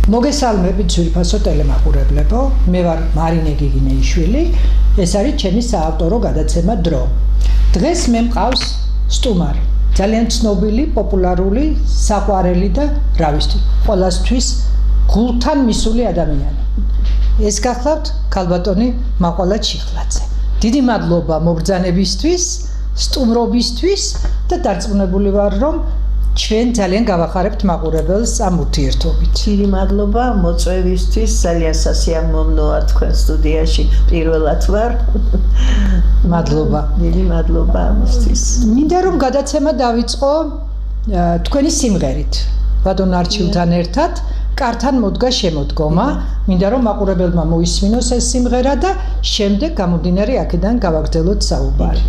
მოგესალმებით ძვირფასო ტელემაყურებლებო, მე ვარ მარინე გიგინეიშვილი, ეს არის ჩემი საავტორო გადაცემა დრო. დღეს მე მყავს სტუმარი, ძალიან ცნობილი, პოპულარული, საყვარელი და რა ვიცი, ყველასთვის გულთან მისული ადამიანი. ეს გახლავთ ქალბატონი მაყვალა ჩიხლაძე. დიდი მადლობა მობრძანებისთვის, სტუმრობისთვის და დარწმუნებული ვარ, რომ ჩვენ ძალიან გავახარებთ მაყურებელს ამ ურთიერთობით. დიდი მადლობა მოწვევისთვის, ძალიან სასიამოვნოა თქვენ სტუდიაში პირველად ვარ. მადლობა. დიდი მადლობა ამისთვის. მინდა რომ გადაცემა დავიწყო თქვენი სიმღერით. ბატონ არჩილთან ერთად კართან მოდგა შემოდგომა. მინდა რომ მაყურებელმა მოისმინოს ეს სიმღერა და შემდეგ გამომდინარე აქედან გავაგრძელოთ საუბარი.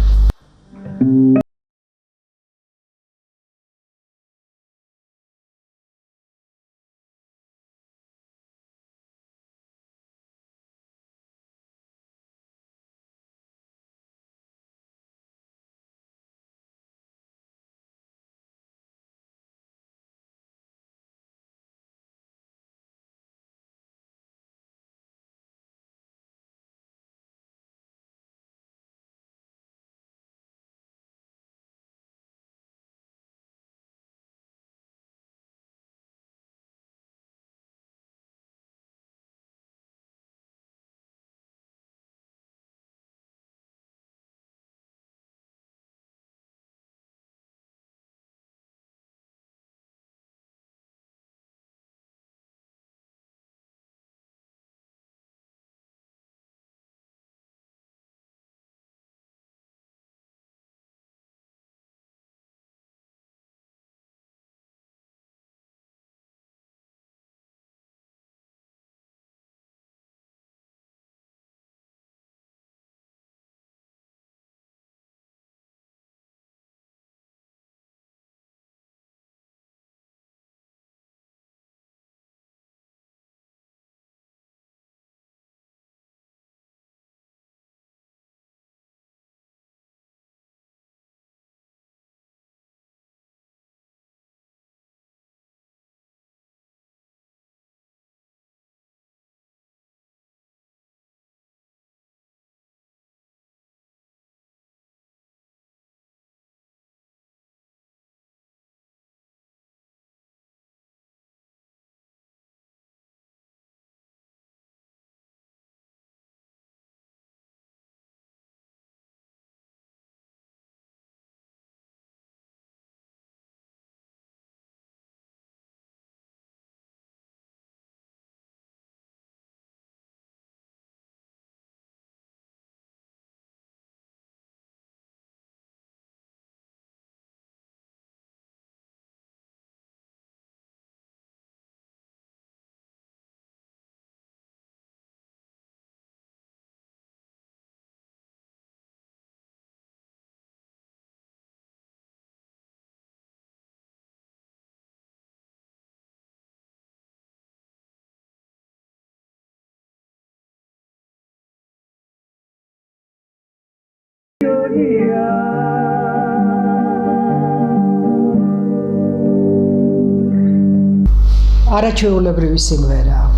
არაჩვეულებრივი სიმღერაა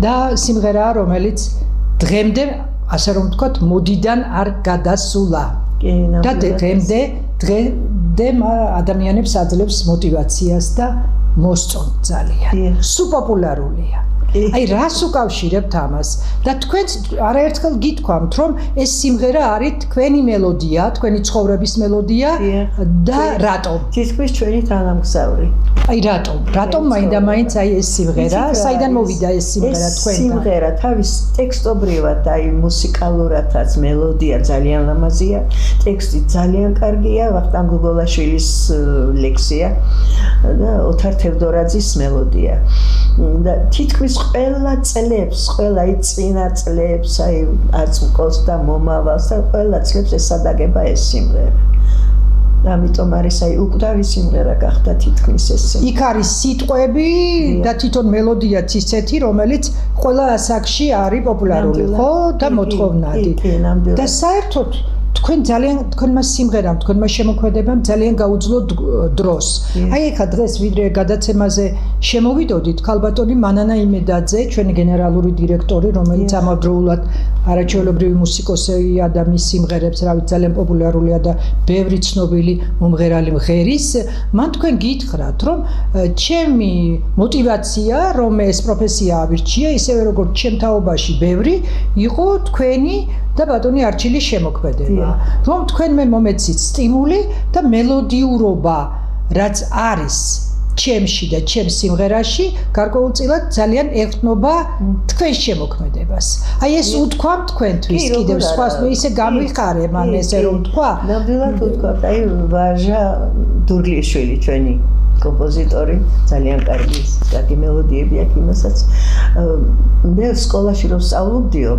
და სიმღერაა, რომელიც დღემდე, ასე რომ ვთქვათ, მოდიდან არ გადასულა. და დღემდე ადამიანებს აძლევს მოტივაციას და მოსწონთ ძალიან. სუპოპულარულია. აი რას უკავშირებთ ამას? და თქვენ არაერთხელ გითქვამთ, რომ ეს სიმღერა არის თქვენი მელოდია, თქვენი ცხოვრების მელოდია და რატომ? თითქმის ჩვენი თანამგზავრი. აი რატომ მაინდა-მაინც აი ეს სიმღერა, საიდან მოვიდა ეს სიმღერა თქვენთან? სიმღერა თავის ტექსტობრივად და აი მუსიკალურადაც მელოდია ძალიან ლამაზია, ტექსტი ძალიან კარგია, ვახტანგ გოგოლაშვილის ლექსია და ოთარ თევდორაძის მელოდია. და თითქმის ყველა წლებს, ყველა წინა წლებს, აი აწმყოს და მომავალს და ყველა წლებს ესადაგება ეს სიმღერა. ამიტომ არის აი უკვდავი სიმღერა გახდა თითქმის ეს. იქ არის სიტყვები და თვითონ მელოდიაც ისეთი, რომელიც ყველა ასაკში არის პოპულარული, ხო? და მოთხოვნადი. და საერთოდ თქვენმა სიმღერამ, თქვენმა შემოქმედებამ ძალიან გაუძლო დროს. აი ეხლა დღეს ვიდრე გადაცემაზე შემოვიდოდით, ქალბატონი მანანა იმედაძე, ჩვენი გენერალური დირექტორი, რომელიც ამავდროულად არაჩვეულებრივი მუსიკოსია და მის სიმღერებს, რავით, ძალიან პოპულარულია და ბევრი ცნობილი მომღერალი მღერის, მან თქვენ გითხრათ, რომ ჩემი мотивация, რომ ეს პროფესია ავირჩია, ისევე როგორც ჩემ თაობაში ბევრი იყო თქვენი და ბატონი არჩილის შემოქმედება. რომ თქვენ მე მომეცით სტიმული და მელოდიურობა, რაც არის ჩემში და ჩემ სიმღერაში, გარკვეულწილად ძალიან ეხნობა თქვენ შემოქმედებას. აი ეს უთქვა თქვენთვის კიდევ სხვას, ნუ ისე გამიხარე მან ესე რომ თქვა. ნამდვილად უთქვა, აი ვაჟა დურლიშვილი ჩვენი კომპოზიტორი, ძალიან კარგი მელოდიები აქვს იმასაც. მე სკოლაში რომ ვსწავლობდიო,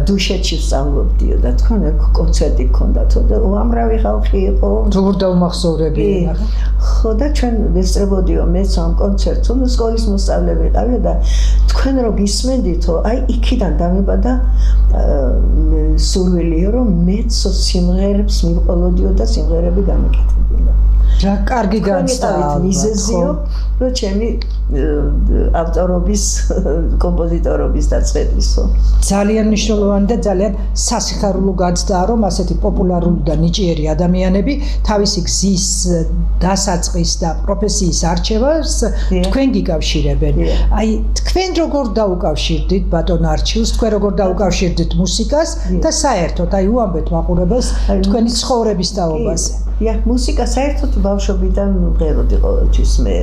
დუშეთში ვსწავლობდიო და თქვენ კონცერტი გქონდათო და უამრავი ხალხი იყო. როგორ დაუმახსოვრებიან ახლა? ხო და ჩვენ ვესწრებოდიო მეც ამ კონცერტს, და სკოლის მოსწავლე ვიყავი და თქვენ რო გისმენდითო, აი იქიდან დამებადა სურვილიო რომ მეც სიმღერებს მივყოლოდიო და სიმღერები გამეკეთებინა. რა კარგი განცდა მიზეზიო, რომ ჩემი ავტორობის, კომპოზიტორობის დაწყებისო. ძალიან მნიშვნელოვანი და ძალიან სასიხარულო განცდაა, რომ ასეთი პოპულარული და ნიჭიერი ადამიანები თავისი გზის დასაწყის და პროფესიის არჩევას თქვენ გიკავშირებენ. აი, თქვენ როგორ დაუკავშირდით ბატონ არჩილს, თქვენ როგორ დაუკავშირდით მუსიკას და საერთოდ, აი, უამბეთ მაყურებელს თქვენი ცხოვრების თაობაზე. მუსიკა საერთოდ ბავშვობიდან მღეროდი ყოველთვის მე.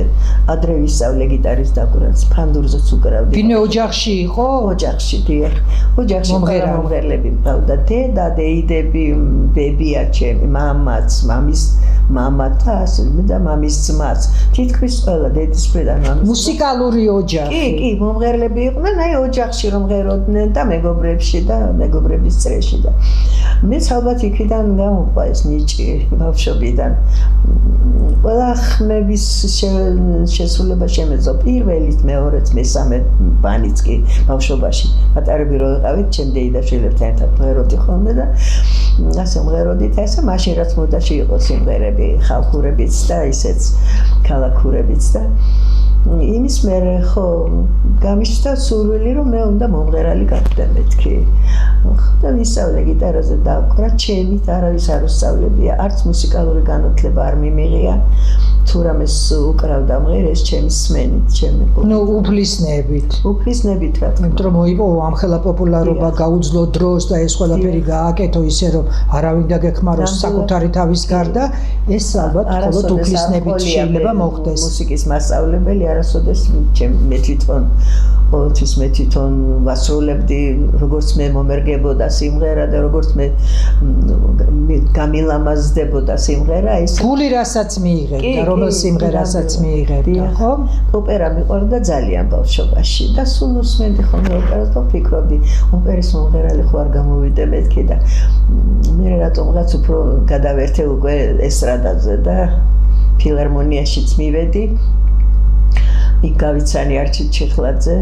ადრე ვისწავლე გიტარის დაკვრას, ფანდურზეც უკრავდი. ვინმე ოჯახში იყო? ოჯახში, დიახ. ოჯახში მომღერლები მყავდა. დედა, დეიდები, ბებია ჩემი, მამაც, მამის მამა და ასე და მამის ძმაც. თითქმის ყველა დედის მხრიდან მამის. მუსიკალური ოჯახი. კი, მომღერლები იყვნენ, აი ოჯახში რომ მღეროდნენ და მეგობრებში და მეგობრების წრეში და მეც ალბათ იქიდან გამოყვა ეს ნიჭი ბავშვობიდან. ყველა ხმების შესრულება შემეძლო პირველით, მეორეც, მესამე ბანიც კი ბავშვობაში. პატარები რო ვიყავით, ჩემ დეიდაშვილებთან ერთად მღეროდი ხოლმე და ასე მღეროდით, ასე მაშინ რაც მოდაში იყო სიმღერები, ხალხურებიც და ისეც ქალაქურებიც და იმის მერე ხო გამიშთა სურვილი რომ მე უნდა მომღერალი გავხდე მეთქი. და ვისწავლე გიტარაზე დაკვრა, ჩემით არავის არ უსწავლებია, არც მუსიკალური განათლება არ მიმიღია. თუ რამეს უკრავდა მღერეს ჩემი სმენით, ჩემი ნუ უფლისნებით. უფლისნებით რა თქმა უნდა. რომ მოიპო ამხელა პოპულარობა, გაუძლო დროს და ეს ყველაფერი გააკეთო ისე რომ არავინ დაგეხმაროს საკუთარი თავის გარდა, ეს ალბათ მხოლოდ უფლისნებით შეიძლება მოხდეს. მუსიკის მასწავლებელი არასოდეს მე თვითონ ყოველთვის მე თვითონ ვასრულებდი, როგორც მე მომერგებოდა სიმღერა და როგორც მე გამილამაზდებოდა სიმღერა, ეს გული რასაც მიიღებდა, რომელ სიმღერასაც მიიღებდა, ხო? ოპერა მიყვარდა ძალიან ბავშვობაში და სულ უსმენდი ხოლმე ოპერას და ვფიქრობდი, ოპერის მომღერალი ხო არ გამოვიდე მეთქი და მე რატომღაც უფრო გადავერთე უკვე ესტრადაზე და ფილარმონიაშიც მივედი. იქ გავიცანი არჩილ ჩიხლაძე,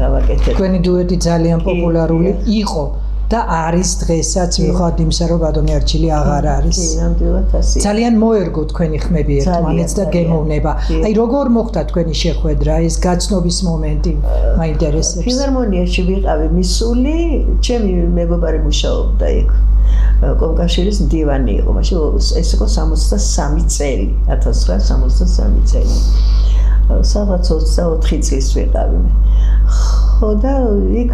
გავაკეთე. თქვენი დუეტი ძალიან პოპულარული იყო და არის დღესაც, მიუხედავად იმისა, რომ ბატონი არჩილი აღარ არის. ნამდვილად ასე. ძალიან მოერგო თქვენი ხმები ერთმანეთს და გემოვნება. აი როგორ მოხდა თქვენი შეხვედრა, ეს გაცნობის მომენტი მაინტერესებს. ფილარმონიაში ვიყავი მისული, ჩემი მეგობარი მუშაობდა იქ. კომკავშირის მდივანი იყო, მაშინ ეს იყო 63 წელი, 1963 წელი. სადღაც 24 წლის ვიყავი მე. ხო და იქ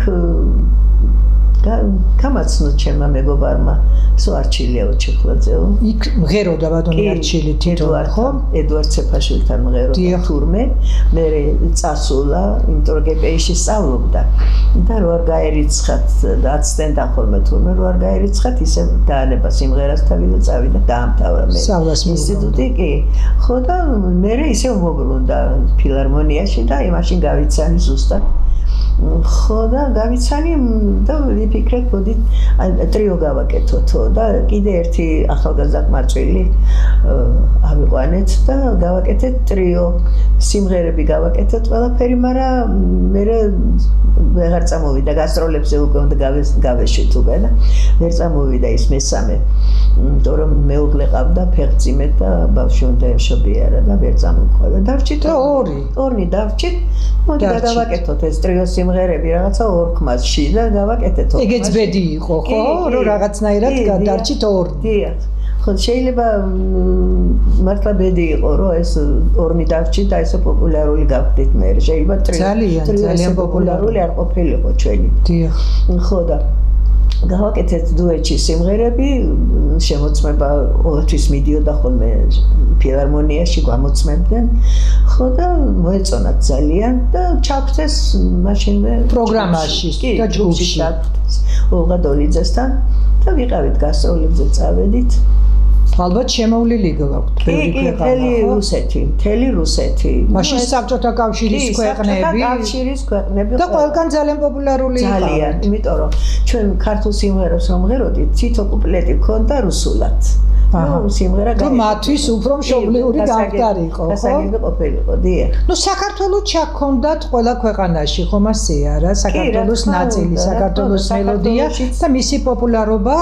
გამაცნო ჩემმა მეგობარმა, სო არჩილიაო ჩიხლაძეო. იქ მღეროდა ბატონი არჩილი თვითონ, ხო? ედვარდ ცეფაშვილთან მღეროდა თურმე. მე წასულა, იმიტომ რომ გპ-ში სწავლობდა. და რო არ გაერიცხათ, აცდენდა ხოლმე თურმე, რო არ გაერიცხათ, ისე დაანება სიმღერას თავი და წავიდა დაამთავრა მე. ინსტიტუტი კი. ხო და მე ისე მომბრუნდა ფილარმონიაში და იმაშინ გავიცანი ზუსტად. ხო და გავიცანი და ვიფიქრეთ მოდით ტრიო გავაკეთოთო და კიდე ერთი ახალგაზრდა მარტვილი ავიყვანეთ და გავაკეთეთ ტრიო სიმღერები გავაკეთეთ ყველაფერი მაგრამ მე ვეღარ წამოვიდა გასტროლებზე უკვე უნდა გავეშვით უკვე და ვერ წამოვიდა ის მესამე იმიტომ რომ მეუღლე ყავდა ფეხმძიმედ და ბავშვი უნდა ემშობიარა და ვერ წამოვიდა და დავჭით ორი დავჭით მოდი გავაკეთოთ ეს ტრიო სიმღერები რაღაცა ორ ხმასში და გავაკეთეთ ორ ეგეც ბედი იყო ხო რომ რაღაცნაირად გადარჩით ორ დიახ ხო შეიძლება მართლა ბედი იყო რომ ეს ორნი დავჭით და ესე პოპულარული გავხდით მე შეიძლება ძალიან პოპულარული არ ყოფილიყო ჩვენი დიახ ხო და გავაკეთეთ დუეტში სიმღერები შემოწმება ყოველთვის მიდიოდა ხოლმე ფილარმონიაში გამოცმებდნენ ხო და მოეწონათ ძალიან და ჩაგვწეს მაშინვე პროგრამაში და ჯგუფში ოლღა დოლიძესთან და ვიყავით გასტროლებზე წავედით ალბათ შემოვლილი გაქვთ ბევრი ქვეყანა მთელი რუსეთი მაშინ საბჭოთა კავშირის ქვეყნები და ყველგან ძალიან პოპულარული იყო ძალიან იმიტომ რომ ჩვენ ქართულ სიმღერებს რომ ვღეროდით თითო კუპლეტი ქონდა რუსულად ნუ სიმღერა მათვის უფრო მშობლიური გამტარიყო ხო? გასაგები ყოფილიყო, დიახ. ნუ საქართველოს ჩაქონდათ ყველა ქვეყანაში ხომ ასეა რა, საქართველოს ნაწილი, საქართველოს მელოდია და მისი პოპულარობა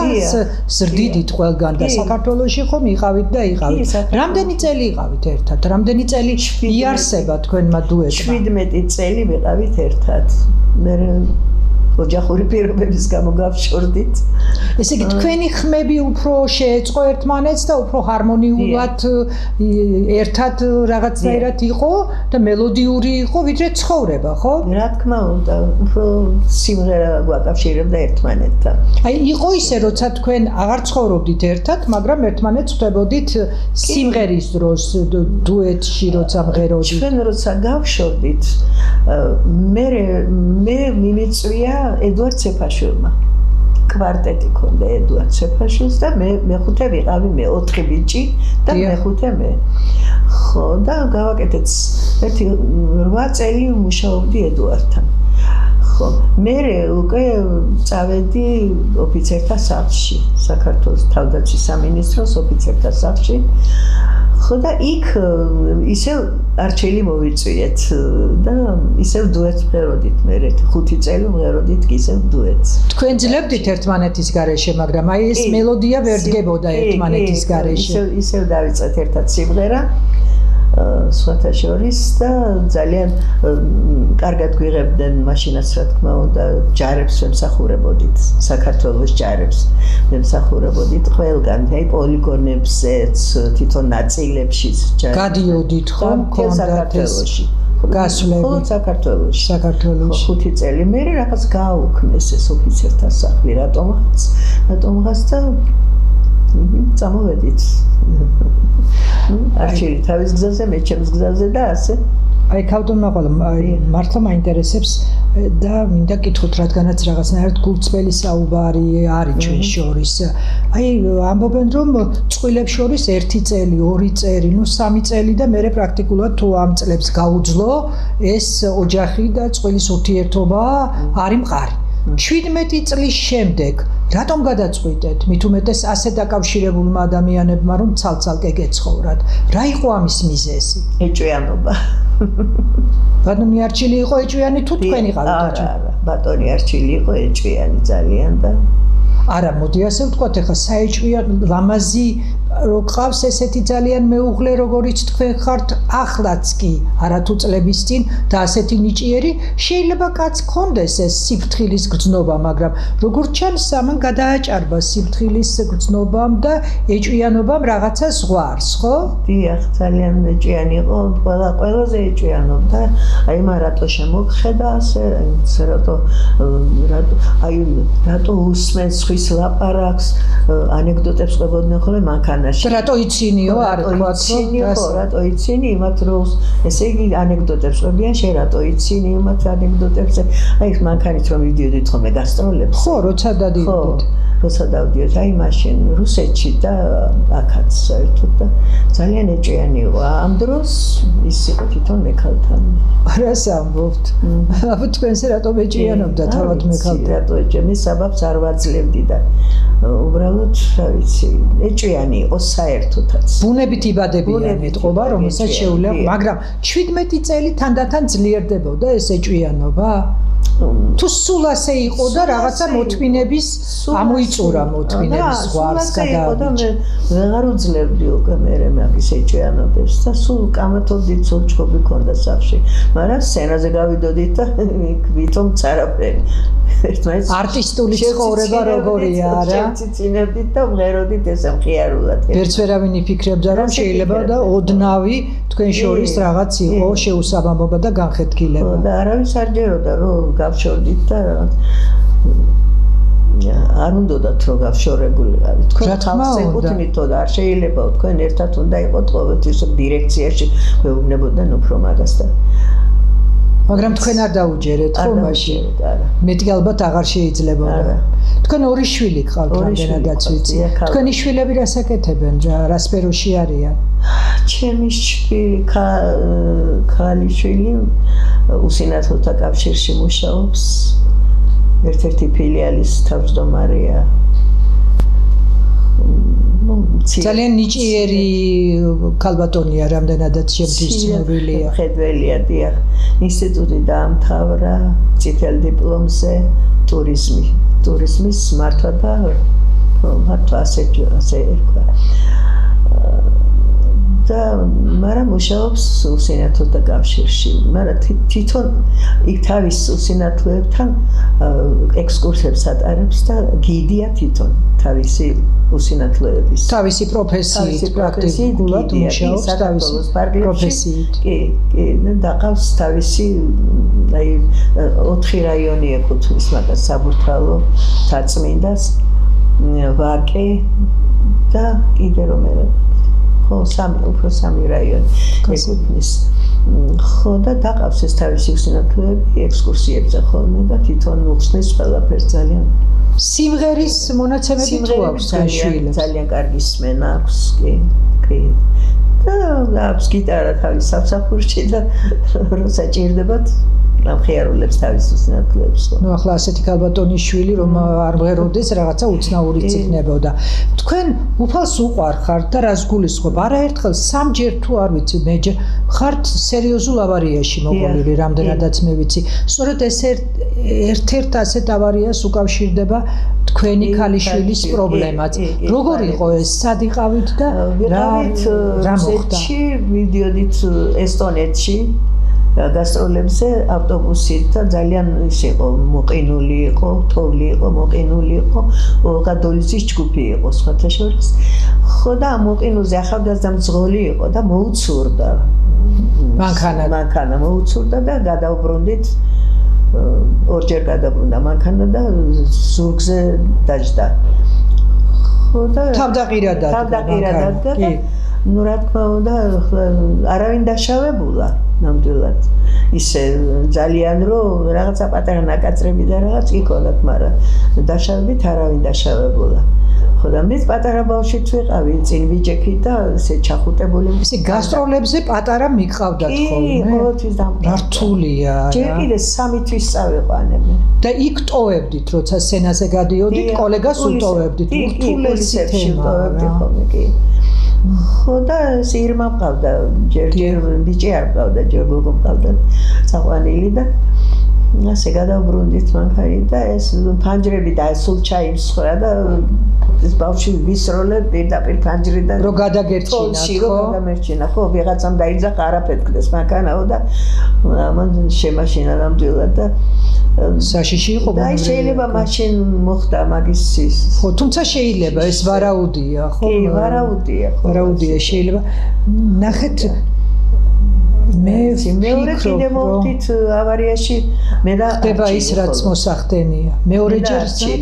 ზრდიდით ყველგან და საქართველოში ხომ იყავით და იყავით. რამდენი წელი იყავით ერთად? რამდენი წელი იარსება თქვენმა დუეტმა? 17 წელი ვიყავით ერთად. მე ოჯახური პირობების გამო გავშორდით. ესე იგი თქვენი ხმები უფრო შეეწყო ერთმანეთს და უფრო ჰარმონიულად ერთად რაღაცნაირად იყო და მელოდიური იყო ვიდრე ცხოვრება, ხო? რა თქმა უნდა, უფრო სიმღერა გვაკავშირებდა ერთმანეთთან. აი იყო ისე, როცა თქვენ აღარ ცხოვრობდით ერთად, მაგრამ ერთმანეთს ხვდებოდით სიმღერის დროს დუეტში როცა მღეროდით. ჩვენ როცა გავშორდით, მე მიმიწვია ედუარდ ცეფაშვილმა. კვარტეტი ქონდა ედუარდ ცეფაშვილს და მე მეხუთე ვიყავი, მე 4 ბიჭი და მეხუთე მე. ხო და გავაკეთეთ ერთი 8 წელი მუშაობდი ედუარდთან. ხო, მე უკვე წავედი ოფიცერთა სახლში, საქართველოს თავდაცვის სამინისტროს ოფიცერთა სახლში. ხო და იქ ისევ არჩელი მოვიწვიეთ და ისევ დუეტს მღეროდით მე 5 წელი მღეროდით ისევ დუეტს. თქვენ ძლებდით ერთმანეთის გარეშე, მაგრამ აი ეს მელოდია ვერ დგებოდა ერთმანეთის გარეშე. ისევ დავიწყეთ ერთად სიმღერა სხვათა შორის და ძალიან კარგად გვიღებდნენ მაშინაც რა თქმა უნდა ჯარებს ვემსახურებოდით საქართველოს ჯარებს ვემსახურებოდით ყველგან აი პოლიგონებზეც თვითონ ნაწილებშიც გადიოდით ხომ საქართველოში გასვლები ხო საქართველოში 5 წელი მე რაღაც გააუქმეს ეს ოფიცერთა სახლი რატომღაც და წამოვედით არჩილი თავის გზაზე, მე ჩემს გზაზე და ასე. აი ქავდონმაყვალა, მართლა მაინტერესებს და მინდა კითხოთ, რადგანაც რაღაცნაირად გულწრფელი საუბარი არის ჩვენ შორის. აი ამბობენ რომ წყვილებს შორის 1 წელი, 2 წელი, ნუ 3 წელი და მე პრაქტიკულად თუ ამ წლებს გაუძლო ეს ოჯახი და წყვილის ურთიერთობა არის მყარი. 17 წლის შემდეგ რატომ გადაწყვიტეთ მით უმეტეს ასე დაკავშირებულმა ადამიანებმა რომ ცალ-ცალკე გეცხოვრათ? რა იყო ამის მიზეზი? ეჭვიანობა. ბატონი არჩილი იყო ეჭვიანი თუ თქვენ იყავით ეჭვიანი? არა, ბატონი არჩილი იყო ეჭვიანი ძალიან და არა, მოდი ასე ვთქვათ, ეხლა საეჭვიან ლამაზი რო ყავს ესეთი ძალიან მეუღლე როგორიც თქვენ ხართ ახლაც კი არათუ წლების წინ და ასეთი ნიჭიერი შეიძლება კაც კონდეს ეს სიფრთხილის გრძნობა, მაგრამ როგორც ჩანს ამან გადააჭარბა სიფრთხილის გრძნობამ და ეჭვიანობამ რაღაცა ზღვარს, ხო? დიახ, ძალიან ეჭვიანი იყო, ყველაზე ეჭვიანობდა. აი მა რატო შემოგხედა ასე, რატო უსმენს ხვის ლაპარაკს, ანეკდოტებს ყვებოდნენ ხოლმე მანქანა ქვეყანაში. რატო იცინიო არ თქვა ხო, რატო იცინი იმათ დროს, ესე იგი ანეკდოტებს ყვებიან, შენ რატო იცინი იმათ ანეკდოტებს? აი მანქანით რომ ვიდიოდით ხოლმე გასტროლებს. ხო, როცა დადიოდით. როცა დავდიოთ, აი მაშინ რუსეთში და აქაც საერთოდ და ძალიან ეჭვიანი იყო. ამ დროს ის იყო თვითონ მექალთან. რას ამბობთ? აბა თქვენს რატო ეჭვიანობდა თავად მექალთან? რატო ეჭვიანი საბაბს არ ვაძლევდი და უბრალოდ რა ვიცი, ეჭვიანი იყო საერთოდაც. ბუნებით იბადებიან ეთყობა, რომელსაც შეუძლია, მაგრამ 17 წელი თანდათან ძლიერდებოდა ეს ეჭვიანობა? თუ სულ ასე იყო და რაღაცა მოთმინების ამოიწურა მოთმინების ზღვარს გადააჭრა. მე ვეღარ უძლევდი უკვე მე მაგის ეჭვიანობებს და სულ კამათობდით, სულ ჩხუბი ქონდა სახში. მაგრამ სცენაზე გავიდოდით და ვითომ წარაფერი. ერთმანეთს არტისტული ცხოვრება როგორია, რა? ციცინებდით და მღეროდით ესე მხიარულად. ვერც ვერავინ იფიქრებდა, რომ შეიძლება და ოდნავი თქვენ შორის რაღაც იყო შეუსაბამობა და განხეთქილება. და არავის არ ჯეროდა რომ გავშორდით და არ უნდათ რომ გავშორებულიყავით. თქვენ ხალხს ეკუთვნითო და არ შეიძლებაო თქვენ ერთად უნდა იყოთ ყოველთვის დირექციაში მეუბნებოდნენ უფრო მაგას და მაგრამ თქვენ არ დაუჯერეთ ხო მაშინ? მეტი ალბათ აღარ შეიძლებოდა. თქვენ ორი შვილი გყავთ რამდენადაც ვიცი. თქვენი შვილები რას აკეთებენ? რა სფეროში არიან? ჩემი ქალიშვილი უსინათლოთა კავშირში მუშაობს. ერთ-ერთი ფილიალის თავმჯდომარეა. ძალიან ნიჭიერი ქალბატონია, რამდენადაც შემდის ცნობილია. ხედველია, დიახ. ინსტიტუტი დაამთავრა წითელ დიპლომზე ტურიზმის მართვა და მართვა ასე ერქვა. და მაგრამ მუშაობს უსინათლოთა კავშირში. მაგრამ თვითონ იქ თავის უსინათლოებთან ექსკურსიებს ატარებს და გიდია თვითონ თავისი უსინათლოების. თავისი პროფესიით პრაქტიკულად მუშაობს თავისი პროფესიით. კი, დაყავს თავისი აი 4 რაიონი ეკუთვნის მაგას საბურთალო, თაწმინდას, ვაკე და კიდე რომელი უფრო სამი რაიონი ეკუთვნის. ხო და დაყავს ეს თავისი უსინათლოები ექსკურსიებზე ხოლმე და თვითონ უხსნის ყველაფერს ძალიან. სიმღერის მონაცემები თუ აქვს შვილებს? ძალიან კარგი სმენა აქვს, კი. და აქვს გიტარა თავის სამსახურში და როცა ჭირდებათ ამხიარულებს თავის უსინათლოებს. ნუ ახლა ასეთი ქალბატონის შვილი რომ არ მღეროდეს რაღაცა უცნაური ციხნებოდა. თქვენ უფალს უყვარხართ და რას გულისხმობ? არაერთხელ სამჯერ თუ არ ვიცი მეჯერ ხართ სერიოზულ ავარიაში მოყოლილი, რამდენადაც მე ვიცი. სწორედ ეს ერთ-ერთ ასეთ ავარიას უკავშირდება თქვენი ქალიშვილის პრობლემაც. როგორ იყო ეს? სად იყავით და რა მოხდა? ვიდიოდით ესტონეთში გასტროლებზე ავტობუსით და ძალიან ის იყო მოყინული იყო, თოვლი იყო, მოყინული იყო, ოლღა-დოლიზის ჯგუფი იყო სხვათა შორის. ხო და მოყინულზე ახალგაზრდა მძღოლი იყო და მოუცურდა. მანქანა მოუცურდა და გადაუბრუნდით. ორჯერ გადაბრუნდა მანქანა და ზურგზე დაჯდა. ხო და თავდაყირადად და ნუ რა თქმა უნდა არავინ დაშავებულა ნამდვილად. ისე ძალიან რომ რაღაცა პატარა ნაკაწრები და რაღაც იქონათ, მაგრამ დაშავებით არავინ დაშავებულა. ხო და მე პატარა ბავშვით ვიყავი, წინ ვიჯექით და ესე ჩახუტებული. ისე გასტროლებზე პატარა მიყავდათ ხოლმე? კი, ყოველთვის დამყარდა. რთულია რა. ჯერ კიდე 3 თვის წავიყვანები. და იქ ტოვებდით, როცა სცენაზე გადიოდით, კოლეგას უტოვებდით. ურთულესებში ვტოვებდი ხოლმე, კი. ხო და სირმა მყავდა, ჯერ ბიჭი არ მყავდა, ჯერ გოგო მყავდა საყვანილი და ასე გადავბრუნდით მანქანით და ეს ფანჯრები და სულ ჩაიმსხვრა და ეს ბავშვი ვისროლე პირდაპირ ფანჯრიდან რო გადაგერჩინა ხო გადამერჩინა ხო ვიღაცამ დაიძახა არაფეთქდეს მანქანაო და ამან შემაშინა ნამდვილად და საშიში იყო და შეიძლება მაშინ მოხდა მაგის ის ხო თუმცა შეიძლება ეს ვარაუდია ხო კი ვარაუდია შეიძლება ნახეთ მეორე კიდე მოვდით ავარიაში მე და ხდება ის რაც მოსახდენია მეორეჯერ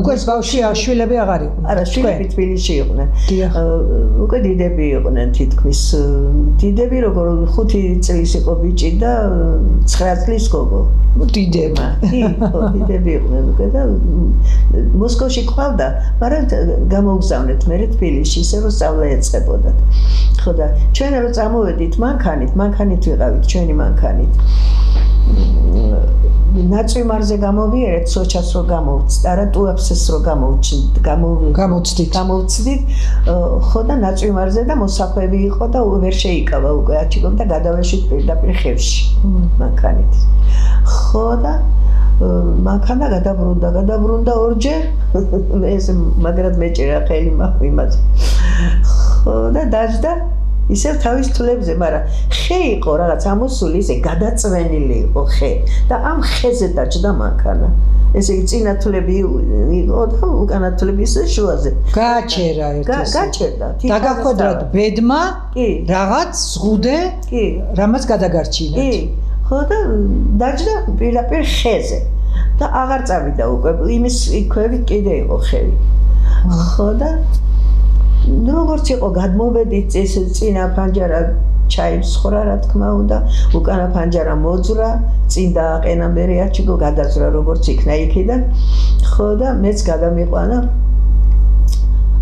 უკვე ბავშვი შვილები აღარ იყვნენ არა შვილები თბილისში იყვნენ უკვე დიდები იყვნენ თითქმის დიდები როგორ 5 წლის იყო ბიჭი და 9 წლის გოგო დიდები დიდები იყვნენ უკვე და მოსკოვში ყავდა მაგრამ გამოგზავნეთ მე თბილისში ისე რომ სწავლა ეწყებოდათ ხო და ჩვენ რო წამოვედით მანქანით ვიყავით ჩვენი მანქანით ნაწვიმარზე გამოვიერეთ სოჩას რო გამოვწდა რა ტუაფსეს რო გამოვწდით ხო და ნაწვიმარზე და მოსახვევი იყო და ვერ შეიკავა უკვე აჩიგომ და გადავეშვით პირდაპირ ხევში მანქანით ხო და მანქანა გადაბრუნდა ორჯერ ეს მაგრად მეჭერა ხელი იმაზე ხო და დაждდა ისევ თავის თვლებზე, მაგრამ ხე იყო რაღაც ამოსული, ისე გადაწვენილი იყო ხე და ამ ხეზე დაჭდა მანქანა. ესე იგი წინა თვლები იყო და უკანა თვლები ისე შუაზე. გააჩერა ერთის. გააჩერდა. დაგახვედრად ბედმა, რაღაც ზღუდე, რამაც გადაგარჩინეთ. კი. ხო და დაჭდა პირდაპირ ხეზე. და აღარ წავიდა უკვე იმის იქვე კიდე იყო ხევი. ხო და როგორც იყო გადმოვედით ეს წინა ფანჯარა ჩაიმსხრა რა თქმა უნდა უკანა ფანჯარა მოძრა წინ დააყენა მე აჩიგო გადაზრა როგორც იქნა იქიდან ხო და მეც გადამიყვანა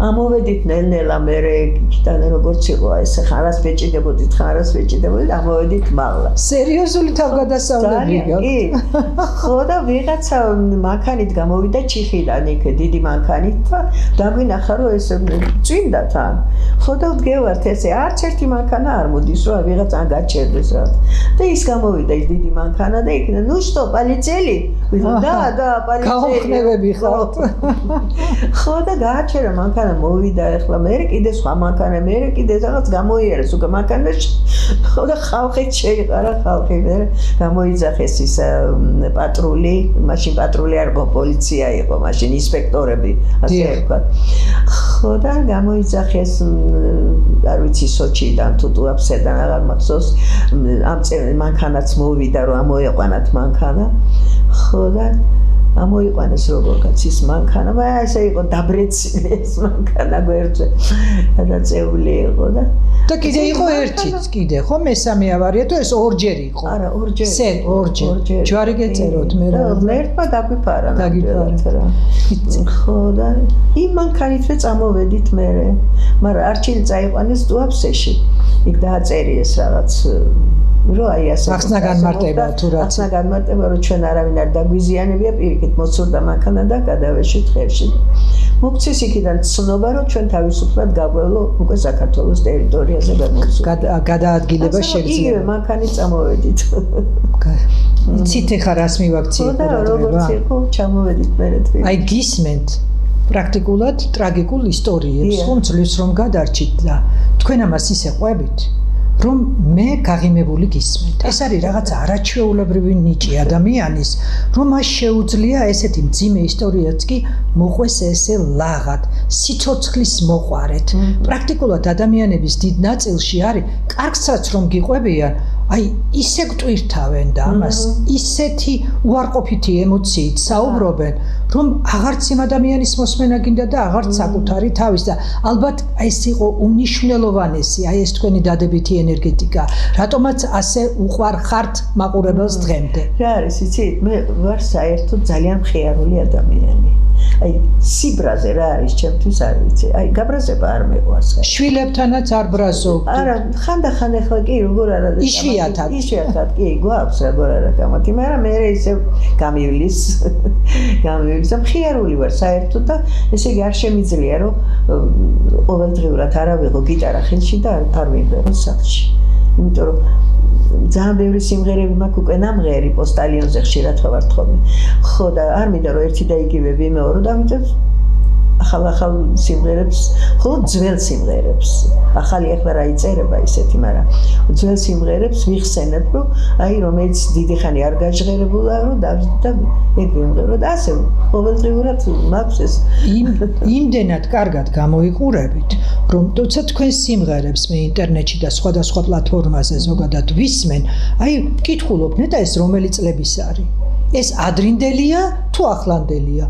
ამოვედით ნელ-ნელა მე იქიდან როგორც იყო ეს ხარას ვეჭიდებოდით ამოვედით მაღლა სერიოზული თავგადასავლებია კი ხო და ვიღაცა მანქანით გამოვიდა ჩიხიდან იქ დიდი მანქანით და დაგვინახა რომ ეს წვიმდა თან ხო და ვდგევართ ესე არც ერთი მანქანა არ მოდის რომ ვიღაცან გაჩერდეს რა და ის გამოვიდა ის დიდი მანქანა და იქ ნუ შტო პოლიციელი და გაუხნევები ხართ ხო და გააჩერა მანქანა მოვიდა ახლა მე კიდე სხვა მანქანა მე კიდე რაღაც გამოიერეს უკვე მანქანაში ხო და ხალხი შეიყარა ხალხი მე გამოიძახეს ის პატრული მაშინ პატრული არ იყო პოლიცია იყო მაშინ ინსპექტორები ასე ვთქვათ ხო და გამოიძახეს არ ვიცი სოჩიდან თუ ტუაფსედან აღარ მახსოვს ამ მანქანაც მოვიდა რომ ამოეყვანათ მანქანა ხო და ამოიყვანეს როგორღაც ის მანქანა, მაგრამ ესე იყო დაბრეცილი ეს მანქანა გვერდზე. გადაწეული იყო და კიდე იყო ერთიც კიდე, ხო მესამე ავარია თუ ეს ორჯერ იყო? არა, ორჯერ. ორჯერ. ჯვარი გეწეროთ მე რა. ერთმა დაგვიფარა. ხო და იმ მანქანითვე წამოვედით მე. მაგრამ არჩილი წაიყვანეს ტუაფსეში. იქ დააწერიეს რაღაც რო აი ასე ახსნა განმარტება თუ რაც ახსნა განმარტება რომ ჩვენ არავინ არ დაგვიზიანებია პირიქით მოცურდა მანქანა და გადავეშვით ხევში მოგცეს იქიდან ცნობა რომ ჩვენ თავისუფლად გავველო უკვე საქართველოს ტერიტორიაზე გადაადგილება შეიძლება იგივე მანქანით წამოვედით იცით ხა რას მივაქციეთ და როგორც იყო ჩამოვედით მე თვითონ აი გისმენთ პრაქტიკულად ტრაგიკულ ისტორიებს ხომ ძლივს რომ გადარჩით და თქვენ ამას ისე ყვებით რომ მე გაღიმებული გისმენთ. ეს არის რაღაც არაჩვეულებრივი ნიჭი ადამიანის, რომ მას შეუძლია ესეთი მძიმე ისტორიაც კი მოყვეს ესე ლაღად, სიცოცხლის მოყვარეთ. პრაქტიკულად ადამიანების დიდ ნაწილში არის კარგსაც რომ გიყვებიან, აი ისე გტვირთავენ და ამას ისეთი უარყოფითი ემოციით საუბრობენ, რომ აღარც იმ ადამიანის მოსმენა გინდა და აღარც საკუთარი თავის და ალბათ ეს იყო უმნიშვნელოვანესი, აი ეს თქვენი დადებითი ენერგეტიკა, რატომაც ასე უყვარ ხართ მაყურებელს დღემდე. რა არის, იცით, მე ვარ საერთოდ ძალიან მხიარული ადამიანი. აი სიბრაზე რა არის ჩემთვის არ ვიცი. აი გაბრაზება არ მეყვარს. შვილებთანაც არ ბრაზობ. არა, ხანდახან ახლა კი როგორ არა და იშვიათად კი გვაქვს როგორ არა გამათი, მაგრამ მე ისე გამივლის და მხიარული ვარ საერთოდ და ესე იგი არ შემიძლია რომ ყოველდღიურად არ ავიღო გიტარა ხელში და არ ვიმღერო სახლში. იმიტომ რომ ძალიან ბევრი სიმღერები მაქვს უკვე ნამღერი პოსტალიონზე ხშირად ვარ თხოვე. ხო და არ მინდა რომ ერთი და იგივე ვიმეორო და ამიტომ ახალ სიმღერებს, ხოლო ძველ სიმღერებს. ახალი ახლა რა იწერება ისეთი, მაგრამ ძველ სიმღერებს ვიხსენებ, რომ აი რომელიც დიდი ხანი არ გაჟღერებულა, რომ და ეგ ვიმღერო და ასე ყოველდღიურად მაქვს ეს. იმდენად კარგად გამოიყურებით, რომ თუცა თქვენ სიმღერებს მე ინტერნეტში და სხვადასხვა პლატფორმაზე ზოგადად ვისმენ, აი ვკითხულობ ნეტა ეს რომელი წლების არის? ეს ადრინდელია თუ ახლანდელია?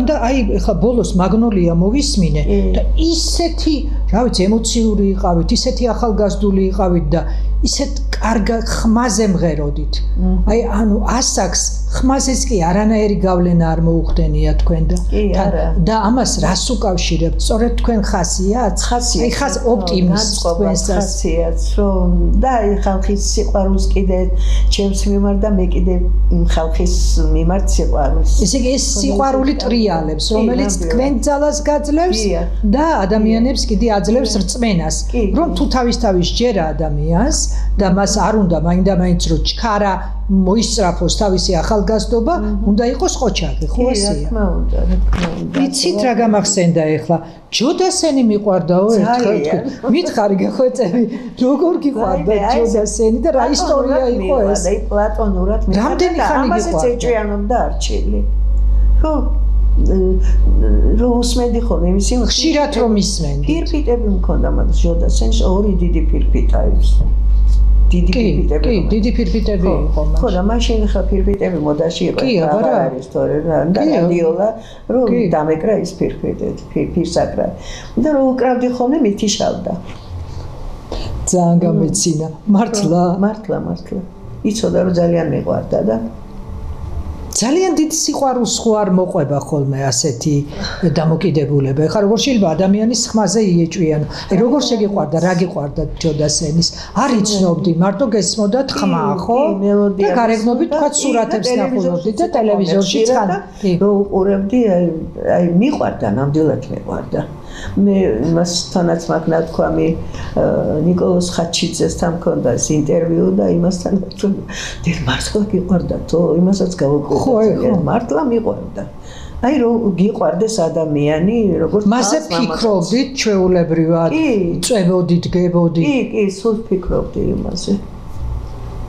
და აი ეხლა ბოლოს მაგნოლია მოვისმინე და ისეთი, რა ვიცი, ემოციური იყავით, ისეთი ახალგაზრდული იყავით და ისეთ კარგ ხმაზე მღეროდით. აი ანუ ასაკს ხმაზეც კი არანაირი გავლენა არ მოუხდენია თქვენ და ამას რას უკავშირებთ? სწორედ თქვენ ხასიათს? აი ხას ოპტიმიზმს თქვენს ხასიათს, რომ და აი ხალხის სიყვარულს კიდე ჩემს მიმართ და მე კიდე ხალხის მიმართ სიყვარულს. ესე იგი ეს სიყვარული ტრიალებს, რომელიც თქვენ ძალას გაძლევს და ადამიანებს კიდე აძლევს რწმენას, რომ თუ თავის ჯერა ადამიანს და მას არ უნდა მაინდა-მაინც რომ ჩქარა მოისწრაფოს თავისი ახალგაზრდობა, უნდა იყოს ყოჩაღი, ხო ასეა? რა თქმა უნდა. ვიცით რა გამახსენდა ეხლა? ჯო დასენი მიყვარდაო ერთხელ თქვენ. მითხარი გეხვეწები, როგორ გიყვარდა ჯო დასენი და რა ისტორია იყო ეს? აი პლატონურად მე. რამდენი ხანი გიყვარდა? ეჭვიანობდა არჩილი. ხო რო უსმენდი ხოლმე იმის ხშირად რომ ისმენდი. ფირფიტები მქონდა მაგ ჯო დასენს ორი დიდი ფირფიტა ის. დიდი ფირფიტები. კი, დიდი ფირფიტები იყო მას. ხო და მაშინ ხა ფირფიტები მოდაში იყო. კი, აბა არის თორე და რადიოლა რომ დამეკრა ის ფირფიტები, ფირსაკრა. და რო უკრავდი ხოლმე მითიშავდა. ძალიან გამეცინა. მართლა? მართლა. იცოდა რომ ძალიან მეყვარდა და ძალიან დიდ სიყვარულს ხო არ მოყვება ხოლმე ასეთი დამოკიდებულება. ეხლა როგორ შეიძლება ადამიანის ხმაზე იეჭვიან? აი როგორ შეგიყვარდა, რა გიყვარდა ჯო დასენის? არ იცნობდი, მარტო გესმოდათ ხმა, ხო? და გარეგნობით თქვა სურათებს ნახულობდი და ტელევიზორში ცხან. რო უყურებდი, აი მიყვარდა, ნამდვილად მიყვარდა. მე მასთანაც მაგნა თქვა მე ნიკოლოზ ხაჩიძესთან მქონდა ეს ინტერვიუ და იმასთან ვთქვი, მართლა გიყვარდა თო, იმასაც გავუკვირდა, მართლა მიყვარდა. აი რომ გიყვარდეს ადამიანი, როგორც მასე ფიქრობდით ჩვეულებრივად, წვებოდით, გებოდით? კი, სულ ფიქრობდი იმაზე.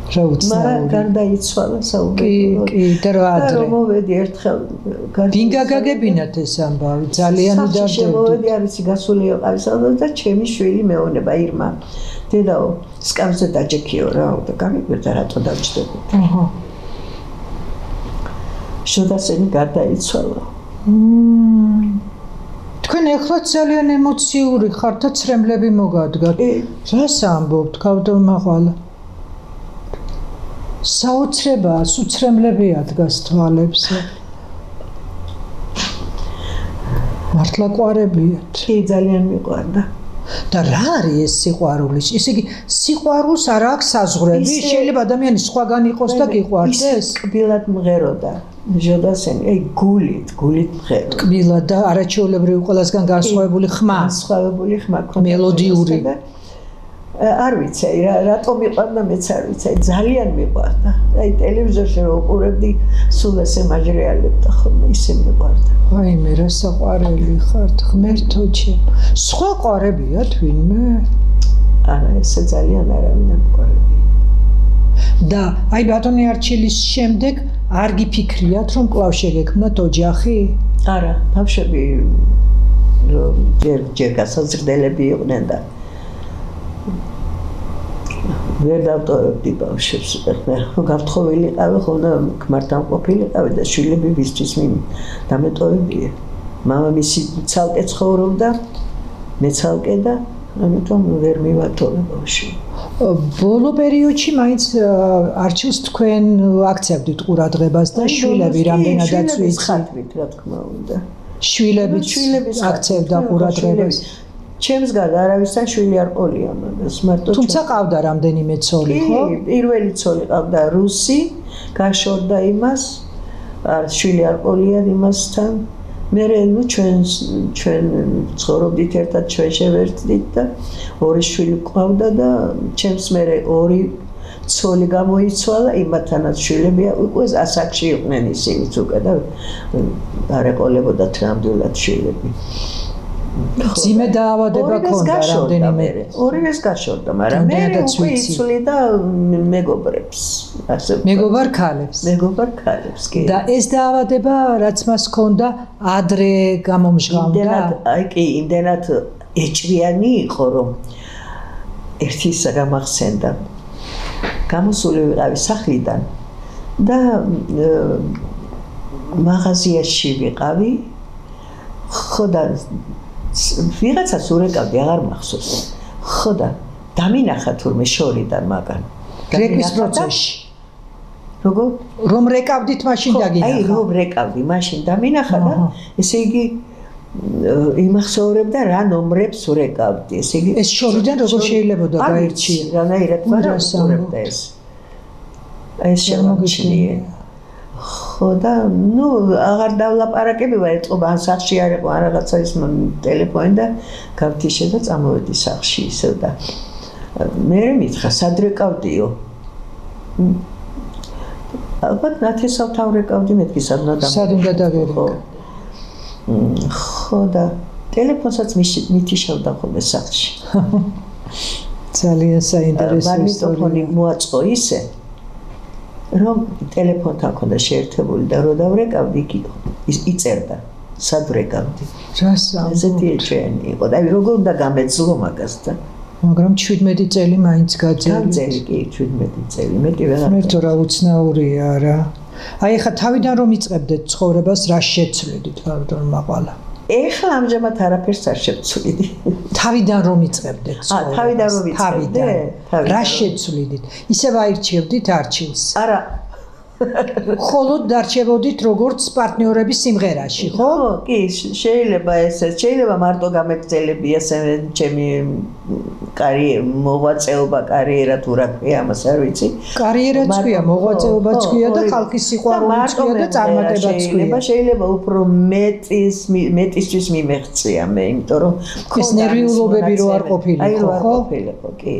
რა უცნაური. მაგრამ გარდაიცვალა საუბედუროდ. კი, და რა ადრე. და მოვედი ერთხელ ვინ გაგაგებინათ ეს ამბავი? ძალიან უდარდები. შემოვედი არიცი გასული იყავისალო და ჩემი შვილი მეუნება ირმა. დედაო, სკამზე დაჯექიო რა და გამიგვირდა რატო დავჭდები. აჰა. შოდასენი გარდაიცვალა. თქვენ ეხლა ძალიან ემოციური ხართ და ცრემლები მოგადგათ. რას ამბობთ, გავდომაყვალა? საოცრებაა, სუცრემლები ადგას თვალებზე. მართლა ყვარებიათ. კი, ძალიან მიყვარდა. და რა არის ეს სიყვარული? ესე იგი, სიყვარულს არ აქვს საზღვრები, შეიძლება ადამიანი სხვაგან იყოს და გიყვარდეს. კბილად მღეროდა. ჯო დასენი, აი გულით მღეროდა. კბილად და არაჩვეულებრივი ყველასგან განსხვავებული ხმა. განსხვავებული ხმა ქონდა. მელოდიური. არ ვიცი, რატომ მიყვარდა, მეც არ ვიცი, ძალიან მიყვარდა. აი ტელევიზორში რო უყურებდი, სულ ესე მაჟრეალებდა ხოლმე, ისე მიყვარდა. აი მე რა საყვარელი ხართ, ღმერთო ჩემ. სხვა ყვარებიათ ვინმე? არა, ესე ძალიან არავინ არ ყვარებია. და აი ბატონი არჩილის შემდეგ არ გიფიქრიათ, რომ კვლავ შეგექმნათ ოჯახი? არა, ბავშვები რომ ჯერ გასაზრდელები იყვნენ და ვერ დავტოვებდი ბავშვებს. გავთხოვილიყავი ხოლმე ქმართან ყოფილიყავი და შვილები ვისთვის დამეტოვებია. მამამისი ცალკე ცხოვრობდა, მე ცალკე და ამიტომ ვერ მივატოვე ბავშვი. ბოლო პერიოდში მაინც არჩილს თქვენ აქცევდით ყურადღებას და შვილები რამდენადაც ვიცით. ხათვით რა თქმა უნდა. შვილებიც აქცევდა ყურადღებას. ჩემს გარდა არავისთან შვილი არ ყოლია მაგას, მარტო თუმცა ყავდა რამდენიმე ცოლი, ხო? პირველი ცოლი ყავდა რუსი, გაშორდა იმას, შვილი არ ყოლია იმასთან. მე ნუ ჩვენ ცხოვრობდით ერთად, ჩვენ შევერთდით და ორი შვილი ყავდა და ჩემს მერე ორი ცოლი გამოიცვალა, იმათანაც შვილებია, უკვე ასაკში იყვნენ ისინიც უკვე და არ ეყოლებოდათ ნამდვილად შვილები. ძიმე დაავადება ქონდა რამდენიმე. ორივეს გაშორდა, მაგრამ მე უკვე იცვლი და მეგობრებს. მეგობარ ქალებს. მეგობარ ქალებს, კი. და ეს დაავადება, რაც მას ქონდა, ადრე გამომჟღავნდა. აი კი, იმდენად ეჭვიანი იყო, რომ ერთი ისა გამახსენდა. გამოსული ვიყავი სახლიდან და მაღაზიაში ვიყავი. ხო და ვიღაცას ურეკავდი, აღარ მახსოვს. ხო და დამინახა თურმე შორიდან მაგან. რეკვის პროცესში. როგორ? რომ რეკავდით მაშინ დაგინახა. აი, რომ რეკავდი, მაშინ დამინახა და ესე იგი იმახსოვრებდა რა ნომრებს ურეკავდი. ესე იგი ეს შორიდან როგორ შეიძლება გაერჩია? რანაირად ვარაურებდა ეს. აი ეს შემოგიჩნია. ხო და ნუ აღარ დავლაპარაკები ვარ, ეთყობა ან სახლში არ იყო ან რაღაცა ის ტელეფონი და გავთიშე და წამოვედი სახლში ისევ და მე მითხრა სად რეკავდიო? ალბათ ნათესავთან რეკავდი, მეთქი სადმა სად უნდა დავერეკო? ხო და ტელეფონსაც მითიშავდა ხოლმე სახლში. ძალიან საინტერესო მაგნიტოფონი მოაწყო ისე რომ ტელეფონთან ქონდა შეერთებული და რო დავრეკავდი ის იწერდა სად ვრეკავდი. რასა? ესეთი ეჭვიანი იყო და როგორ უნდა გამეძლო მაგას და მაგრამ 17 წელი მაინც გაძლევი კი 17 წელი მეტი ვეღარ მე თორა უცნაურია რა. აი ხა თავიდან რომ იწყებდეთ ცხოვრებას რა შეცვლიდით ბავშვობ მაყვალა? ეხლა ამჟამად არაფერს არ შევცვლიდი. თავიდან რომ იწყებდეთ ცხოვრებას? თავიდან რომ იწყებდე? რა შეცვლიდით? ისევ აირჩევდით არჩილს? არა. ხოლოდ დარჩებოდით როგორც პარტნიორების სიმღერაში, ხო? ხო, კი, შეიძლება ესე, შეიძლება მარტო გამეგზელებია ჩემი მოღვაწეობა, კარიერა თუ რა ქვია, ამას არ ვიცი. კარიერაც ქვია, მოღვაწეობაც ქვია და ხალხის სიყვარულიც ქვია და წარმატებაც ქვია. შეიძლება უფრო მეტისთვის მიმეღწია მე, იმიტომ რომ ეს ნერვიულობები რო არ ყოფილიყო, ხო? კი.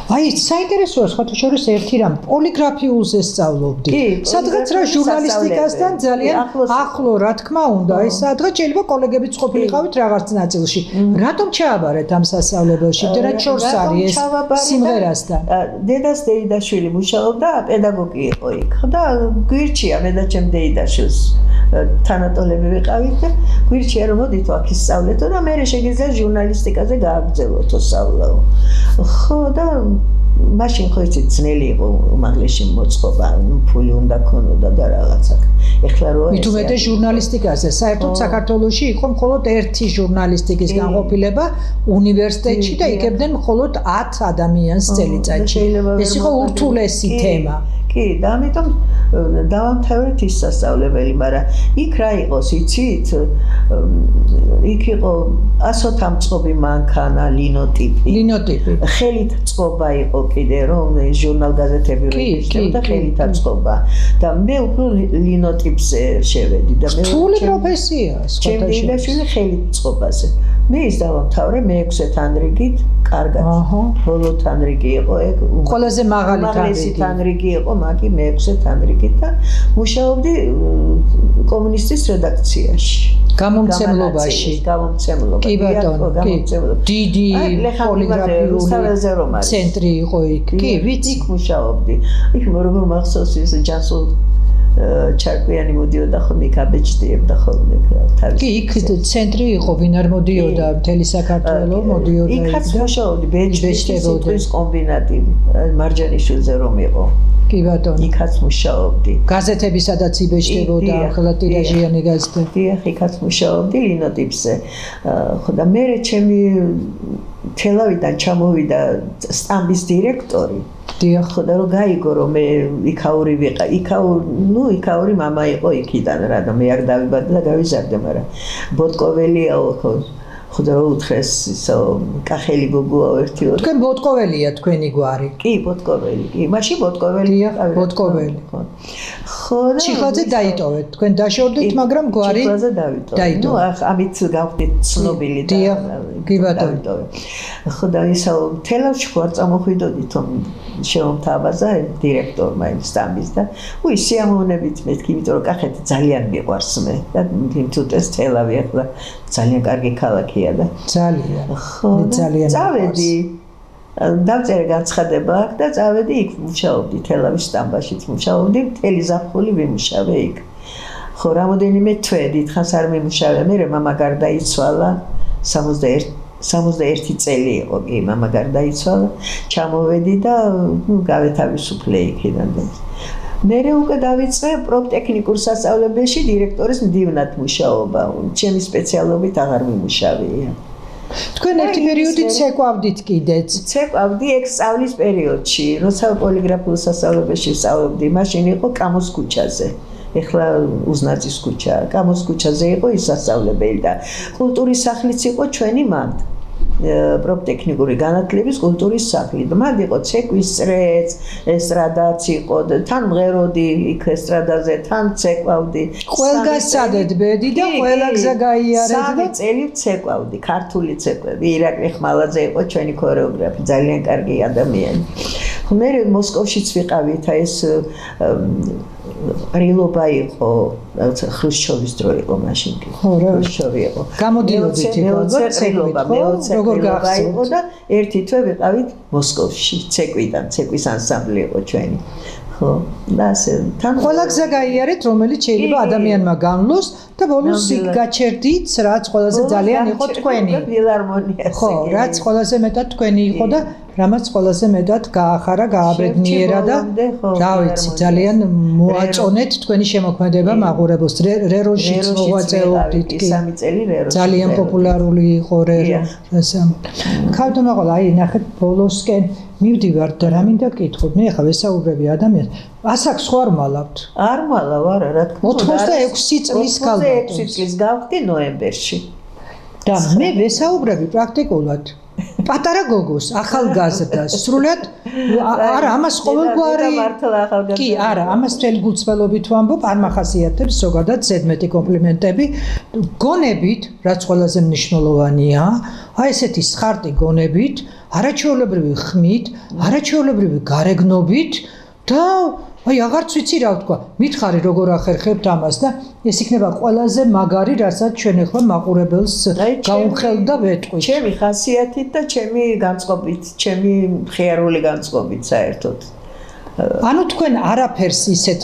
აი, საინტერესოა სხვათა შორის ერთი რამ, პოლიგრაფიულზე სწავლობდი. სადღაც რა ჟურნალისტიკასთან ძალიან ახლო, რა თქმა უნდა, ეს სადღაც შეიძლება კოლეგებიც ყოფილიყავით რაღაც ნაწილში. რატომ ჩააბარეთ ამ სასწავლებელში? მდერად შორს არის ეს სიმღერასთან. დედას დეიდაშვილი მუშაობდა, პედაგოგი იყო იქ. და გვირჩია მე და ჩემ დეიდაშვილს თანატოლები ვიყავით და გვირჩია რომ მოდით აქ ისწავლეთო და მე შეგიძლია ჟურნალისტიკაზე გააგრძელოთო სწავლაო. ხო და მაშინ ხო იცით ძნელი იყო უმაღლესში მოწყობა, ფული უნდა ქონოდა და რაღაცა. ეხლა რო მით უმეტე ჟურნალისტიკაზე, საერთოდ საქართველოში იყო მხოლოდ ერთი ჟურნალისტიკის განყოფილება უნივერსიტეტში და იგებდნენ მხოლოდ 10 ადამიანს წელიწადში. ეს იყო ურთულესი თემა. კი, და ამიტომ დავამთავრეთ ის სასწავლებელი, მაგრამ იქ რა იყოს, იცით? იქ იყო ასოთა მწყობი მანქანა, ლინოტიპი. ლინოტიპი. ხელით წყობა იყო კიდე, რომ ჟურნალ-გაზეთები რო იშლებდა ხელით აწყობა. და მე უფრო ლინოტიპზე შევედი და მე რთული პროფესია, სხვათა შორის ხელით წყობაზე. მე ის დავამთავრე მე-6 თანრიგით, კარგად. ბოლო თანრიგი იყო ეგ. ყველაზე მაღალი თანრიგი იყო, მაგი მე-6 თანრიგით და მუშაობდი კომუნისტის რედაქციაში. გამომცემლობაში. კი ბატონო, დიდი პოლიგრაფიული ცენტრი იყო იქ. კი, ვიცი, იქ მუშაობდი. იქ როგორ მახსოვს ის ჯანსულ ჩარკვიანი მოდიოდა ხოლმე იქ აბეჭდიებდა ხოლმე თავის. კი, იქ ცენტრი იყო, ვინ არ მოდიოდა, მთელი საქართველო მოდიოდა იქ. იქაც მუშაობდი, ბეჭდების კომბინატი მარჯანიშვილზე რომ იყო. კი ბატონო. იქაც მუშაობდი. გაზეთები სადაც იბეჭდებოდა, ახლა ტირაჟიანი გაზეთი. დიახ, იქაც მუშაობდი ლინოტიპზე. ხო და მე ჩემი თელავიდან ჩამოვიდა სტამბის დირექტორი. დიახ, ხო და რომ გაიგო რომ მე იქაური ვიყა, იქაური მამა იყო იქიდან რა და მე არ დავიბადე და გავიზარდე, მაგრამ ბოტკოველიაო ხო. ხო და უთხრეს ისო კახელი გოგოა ერთიო. თქვენ ბოტკოველია თქვენი გვარი? კი, ბოტკოველი. კი, მაშინ ბოტკოველი ვიყავი. ბოტკოველი. ხო და ჩიხლაძე დაიტოვეთ. თქვენ დაშორდით, მაგრამ გვარი ჩიხლაძე დაიტოვეთ. ნუ ამით გავხდით ცნობილი და დაიტოვე. ხო და ისო თელავში ხო არ წამოხვიდოდით შემომთავაზა დირექტორმა იმ სტამბის და სიამოვნებით მეთქი, იმიტომ რომ კახეთი ძალიან მიყვარს მე და თუთეს თელავი ახლა ძალიან კარგი ქალაქია და ძალიან. ხო, ძალიან წავედი. დავწერე განცხადება აქ და წავედი იქ მუშაობდი თელავის სტამბაშიც მუშაობდი, მთელი ზაფხული ვიმუშავე იქ. ხო, რამოდენიმე თვე დიდხანს არ მიმუშავე, მერე მამა გარდაიცვალა 61 წელი იყო კი მამა გარდაიცვალა ჩამოვედი და გავეთავისუფლე იქიდან მე უკვე დავიწყე პროფტექნიკურ სასწავლებელში დირექტორის მდივნად მუშაობა ჩემი სპეციალობით აღარ მიმუშავია თქვენ ერთი პერიოდი ცეკვავდით კიდეც ცეკვავდი ეგ სწავლის პერიოდში როცა პოლიგრაფიულ სასწავლებელში სწავლობდი მაშინ იყო კამოს ქუჩაზე ეხლა უზნაძის ქუჩა კამოს ქუჩაზე იყო ის სასწავლებელი და კულტურის სახლიც იყო ჩვენი მანდ პროფტექნიკური განათლების კულტურის სახლი მანდ იყო ცეკვის წრეც ესტრადაც იყო თან მღეროდი იქ ესტრადაზე თან ცეკვავდი ყველგან სადეთ ბედი და ყველა გზა გაიარეთ და წელი ცეკვავდი ქართული ცეკვები ირაკლი ხმალაძე იყო ჩვენი ქორეოგრაფი ძალიან კარგი ადამიანი მე მოსკოვშიც ვიყავით ეს რილობა იყო ხრუშჩოვის დრო იყო მაშინ კი ხრუშჩოვი იყო გამოდიოდით როგორ გახსოვთ და ერთი თვე ვიყავით მოსკოვში ცეკვიდან ცეკვის ანსამბლი იყო ჩვენი ხო და ასე თან ყველა გზა გაიარეთ რომელიც შეიძლება ადამიანმა განვლოს და ბოლოს გაჩერდით რაც ყველაზე ძალიან იყო თქვენი ხო რაც ყველაზე მეტად თქვენი იყო და რამაც ყველაზე მეტად გაახარა გააბედნიერა და რა ვიცი ძალიან მოაწონეთ თქვენი შემოქმედება მაყურებელს რეროშიც მოღვაწეობდით კი 3 წელი რეროში ძალიან პოპულარული იყო რერო ქავდა მაღლა აი ნახეთ ბოლოსკენ მივდივარ და რა მინდა გითხოთ მე ახლა ვესაუბრები ადამიანს ასაკს ხო არ მალავთ არ მალავ არა რა თქმა უნდა 86 წლის ქალბატონს 86 წლის გავხდი ნოემბერში და მე ვესაუბრები პრაქტიკულად პატარა გოგოს ახალგაზრდას სრულად არა ამას ყოველგვარი კი არა ამას მთელი გულწრფელობით ვამბობ არ მახასიათებს ზოგადად ზედმეტი კომპლიმენტები გონებით რაც ყველაზე მნიშვნელოვანია აი ესეთი სხარტი გონებით არაჩვეულებრივი ხმით არაჩვეულებრივი გარეგნობით და აი აღარც ვიცი რა ვთქვა მითხარი როგორ ახერხებთ ამას და ეს იქნება ყველაზე მაგარი რასაც ჩვენ ახლა მაყურებელს გაუხელდა ვეტყვით ჩემი ხასიათით და ჩემი განწყობით ჩემი მხიარული განწყობით საერთოდ ანუ თქვენ არაფერს ისეთ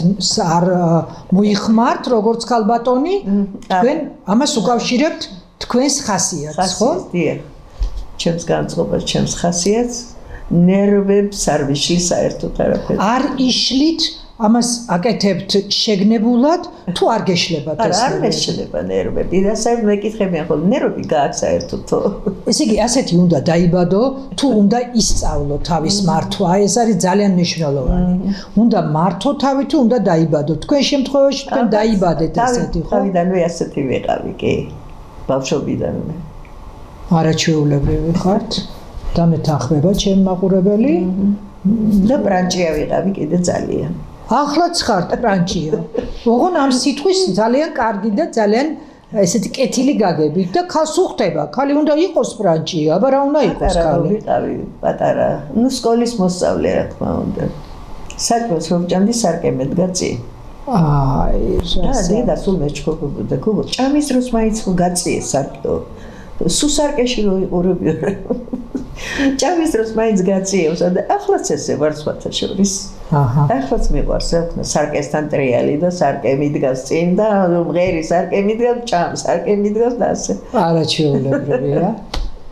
არ მოიხმართ როგორც ქალბატონი თქვენ ამას უკავშირებთ თქვენს ხასიათს ხო დიახ ჩემს განწყობას ჩემს ხასიათს ნერვებს არ ვიშლი საერთოდ არაფერი არ იშლით ამას აკეთებთ შეგნებულად თუ არ გეშლებათ ეს არ მეშლება ნერვები და საერთოდ მეკითხებიან ხოლმე ნერვები გააქვს საერთოდო ესე იგი ასეთი უნდა დაიბადო თუ უნდა ისწავლო თავის მართვა ეს არის ძალიან მნიშვნელოვანი უნდა მართო თავი თუ უნდა დაიბადო თქვენ შემთხვევაში თქვენ დაიბადეთ ასეთი ხო თავიდანვე ასეთი ვიყავი კი ბავშვობიდანვე არაჩვეულებრივი ხართ და მეთანხმება ჩემი მაყურებელი და ბრანჭია ვიყავი კიდე ძალიან ახლაც ხართ ბრანჭია ოღონ ამ სიტყვის ძალიან კარგი და ძალიან ესეთი კეთილი გაგებით და ქალს უხდება ქალი უნდა იყოს ბრანჭია აბა რა უნდა იყოს ქალი ვიყავი პატარა ნუ სკოლის მოსწავლე რა თქმა უნდა საჭმელს რომ ჭამდი სარკე მედგა წი აი და სულ მეჩქობობდა გოგო ჭამის დროს მაინც გაწიე სარკე სუსარკეში რო იყურებია ჭამის დროს მაინც გაწიევს და ახლაც ესე ვარ სხვათა შორის ახლაც მიყვარს რა სარკესთან ტრიალი და სარკე მიდგას წინ და მღერი სარკე მიდგას ჭამ სარკე მიდგას და ასე არაჩვეულებრივია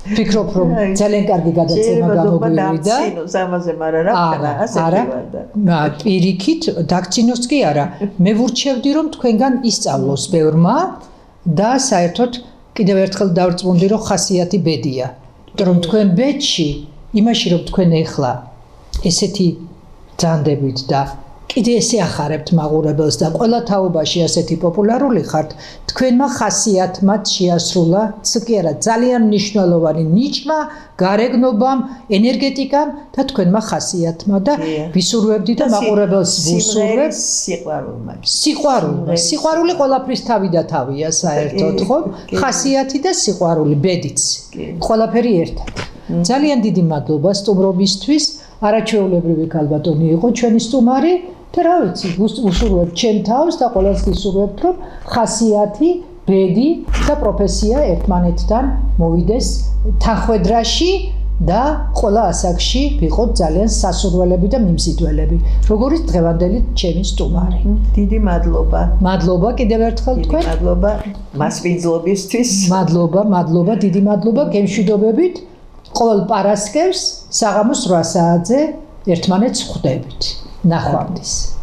ფიქრობ რომ ძალიან კარგი გადაცემა გამოგვივიდა ამაზე მაგრამ რა ხარა ასეთი ვარ და პირიქით დაქცინოს კი არა მე ვურჩევდი რომ თქვენგან ისწავლოს ბევრმა და საერთოდ კიდევ ერთხელ დავწმუნდი რომ ხასიათი ბედია რომ თქვენ ბედში იმაში რომ თქვენ ეხლა ესეთი ძანდებით და კიდე ესე ახარებთ მაყურებელს და ყველა თაობაში ასეთი პოპულარული ხართ თქვენმა ხასიათმაც შეასრულა კი არა ძალიან მნიშვნელოვანი ნიშნა გარეგნობამ ენერგეტიკამ და თქვენმა ხასიათმა და ვისურვებდი და მაყურებელს ვუსურვებ სიყვარული ყველაფრის თავი და თავია საერთოდ ხო ხასიათი და სიყვარული ბედიც ყველაფერი ერთად ძალიან დიდი მადლობა სტუმრობისთვის არაჩვეულებრივი ქალბატონი იყო ჩვენი სტუმარი და რა ვიცი ვუსურვებ ჩემ თავს და ყველას ვისურვებთ რომ ხასიათი ბედი და პროფესია ერთმანეთთან მოვიდეს თანხვედრაში და ყველა ასაკში ვიყოთ ძალიან სასურველები და მიმზიდველები, როგორც დღევანდელი ჩემი სტუმარი. დიდი მადლობა. მადლობა კიდევ ერთხელ თქვენ. მადლობა მასპინძლობისთვის. მადლობა, დიდი მადლობა. გემშვიდობებით. ყოველ პარასკევს საღამოს 8 საათზე ერთმანეთს ხვდებით. ნახვამდის.